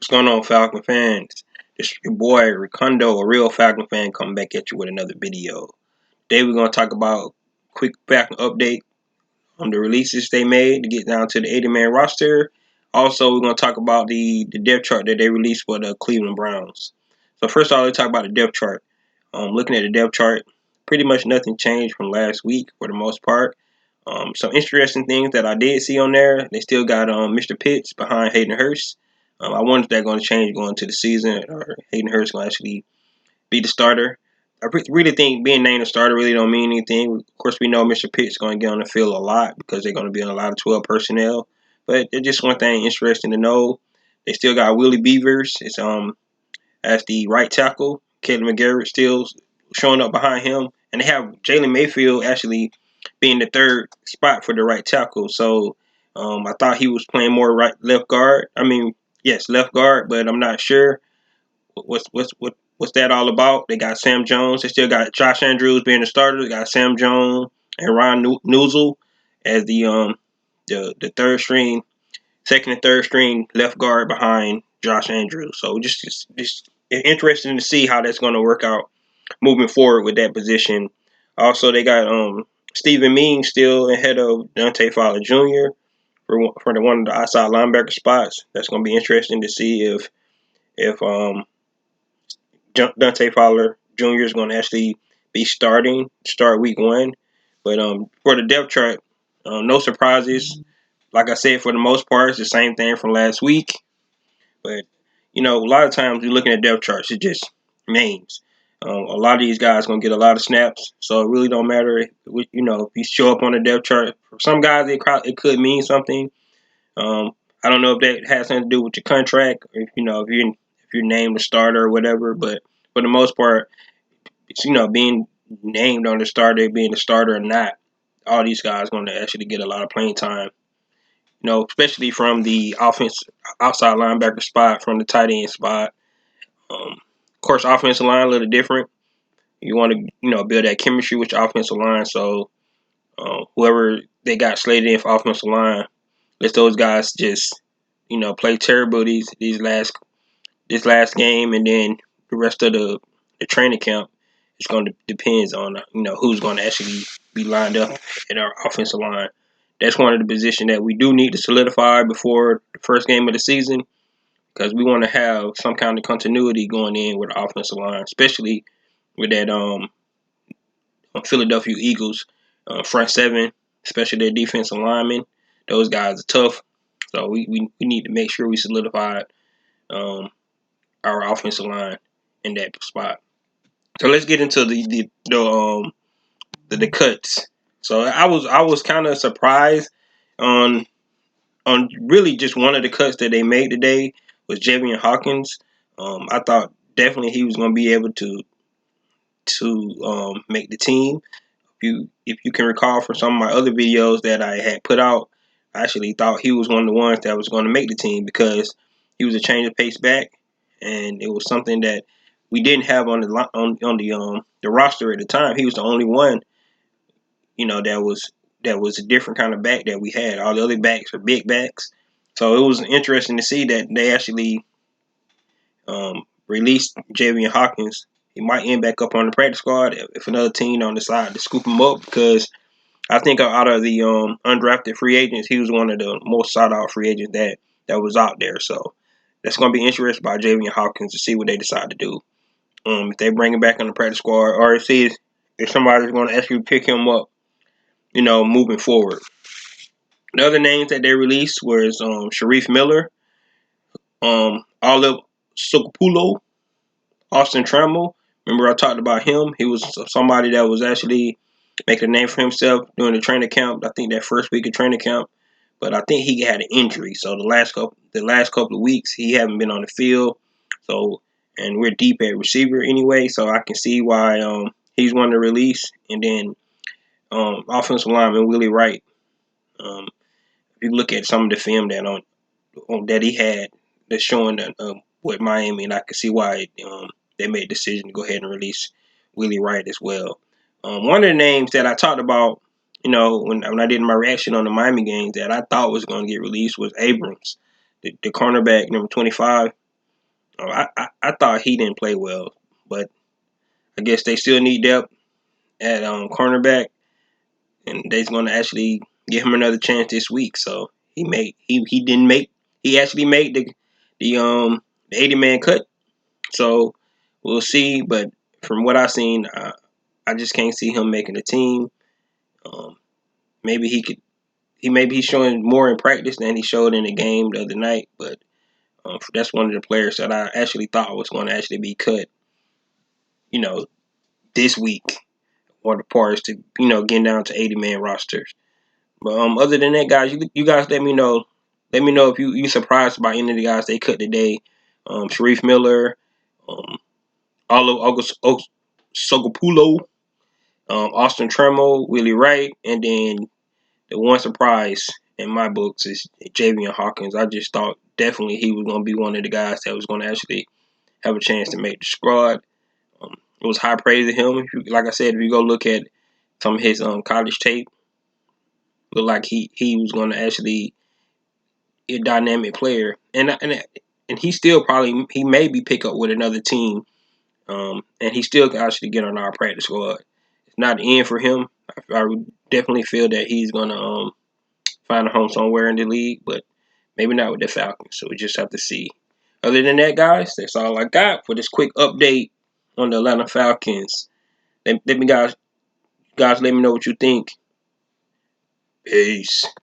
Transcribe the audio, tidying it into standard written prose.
going on, Falcon fans? It's your boy Ricondo, a real Falcon fan, coming back at you with another video. Today we're going to talk about quick Falcon update on the releases they made to get down to the 80-man roster. Also, we're going to talk about the depth chart that they released for the Cleveland Browns. So first of all, let's talk about the depth chart. Looking at the depth chart, pretty much nothing changed from last week for the most part. Some interesting things that I did see on there. They still got Mr. Pitts behind Hayden Hurst. I wonder if that's going to change going into the season, or Hayden Hurst going to actually be the starter. I really think being named a starter really don't mean anything. Of course, we know Mr. Pitt's going to get on the field a lot because they're going to be on a lot of 12 personnel. But it's just one thing interesting to know. They still got Willie Beavers. It's as the right tackle. Caleb McGarrett still showing up behind him, and they have Jalen Mayfield actually being the third spot for the right tackle. So I thought he was playing more left guard. I mean, yes, left guard, but I'm not sure what's that all about. They got Sam Jones. They still got Josh Andrews being the starter. They got Sam Jones and Ron Nuzul as the third string, second and third string left guard behind Josh Andrews. So just interesting to see how that's going to work out moving forward with that position. Also, they got Stephen Means still ahead of Dante Fowler Jr. for the one of the outside linebacker spots. That's going to be interesting to see if Dante Fowler Jr. is going to actually be start week 1. But for the depth chart, no surprises. Like I said, for the most part, it's the same thing from last week. But a lot of times you're looking at depth charts, it's just names. A lot of these guys going to get a lot of snaps, so it really don't matter. If you show up on the depth chart. For some guys, it could mean something. I don't know if that has something to do with your contract, or if you're named a starter or whatever. But for the most part, it's being named on the starter, being a starter or not. All these guys going to actually get a lot of playing time. Especially from the outside linebacker spot, from the tight end spot. Of course, offensive line a little different. You want to, build that chemistry with your offensive line. So whoever they got slated in for offensive line, let those guys just, play terrible this last game, and then the rest of the training camp. It's going to depends on who's going to actually be lined up in our offensive line. That's one of the positions that we do need to solidify before the first game of the season, because we want to have some kind of continuity going in with the offensive line, especially with that Philadelphia Eagles front seven, especially their defensive linemen. Those guys are tough, so we need to make sure we solidify our offensive line in that spot. So let's get into the cuts. So I was kind of surprised on really just one of the cuts that they made today was Javian Hawkins. I thought definitely he was going to be able to make the team. If you can recall from some of my other videos that I had put out, I actually thought he was one of the ones that was going to make the team because he was a change of pace back, and it was something that we didn't have on the roster at the time. He was the only one, that was a different kind of back that we had. All the other backs are big backs, so it was interesting to see that they actually released Javian Hawkins. He might end back up on the practice squad if another team on the side to scoop him up, because I think out of the undrafted free agents, he was one of the most sought out free agents that was out there. So that's going to be interesting by Javian Hawkins to see what they decide to do. If they bring him back on the practice squad, or if somebody's going to actually pick him up, moving forward. The other names that they released was Sharif Miller, Olive Sukupulo, Austin Trammell. Remember I talked about him? He was somebody that was actually making a name for himself during the training camp. I think that first week of training camp, but I think he had an injury. So the last couple of weeks he haven't been on the field. So, and we're deep at receiver anyway, so I can see why he's one to release. And then offensive lineman Willie Wright. If you look at some of the film that he had that's showing that with Miami, and I can see why they made a decision to go ahead and release Willie Wright as well. One of the names that I talked about, when I did my reaction on the Miami games that I thought was going to get released was Abrams, the cornerback, number 25. I thought he didn't play well, but I guess they still need depth at cornerback, and they're going to actually give him another chance this week. So he didn't make he actually made the 80-man cut. So we'll see. But from what I've seen, I just can't see him making the team. Um, maybe he could. Maybe he's showing more in practice than he showed in the game the other night. But that's one of the players that I actually thought was going to actually be cut. You know, this week, or the parts to getting down to 80-man rosters. But other than that, guys, you guys let me know. Let me know if you surprised by any of the guys they cut today. Sharif Miller, um, August Sogopulo, Austin Tremo, Willie Wright, and then the one surprise in my books is Javian Hawkins. I just thought definitely he was going to be one of the guys that was going to actually have a chance to make the squad. It was high praise to him. Like I said, if you go look at some of his college tape, looked like he was going to actually be a dynamic player, and he still probably he may be pick up with another team, and he still can actually get on our practice squad. It's not the end for him. I would definitely feel that he's going to find a home somewhere in the league, but maybe not with the Falcons. So we just have to see. Other than that, guys, that's all I got for this quick update on the Atlanta Falcons. Let me guys let me know what you think. Peace.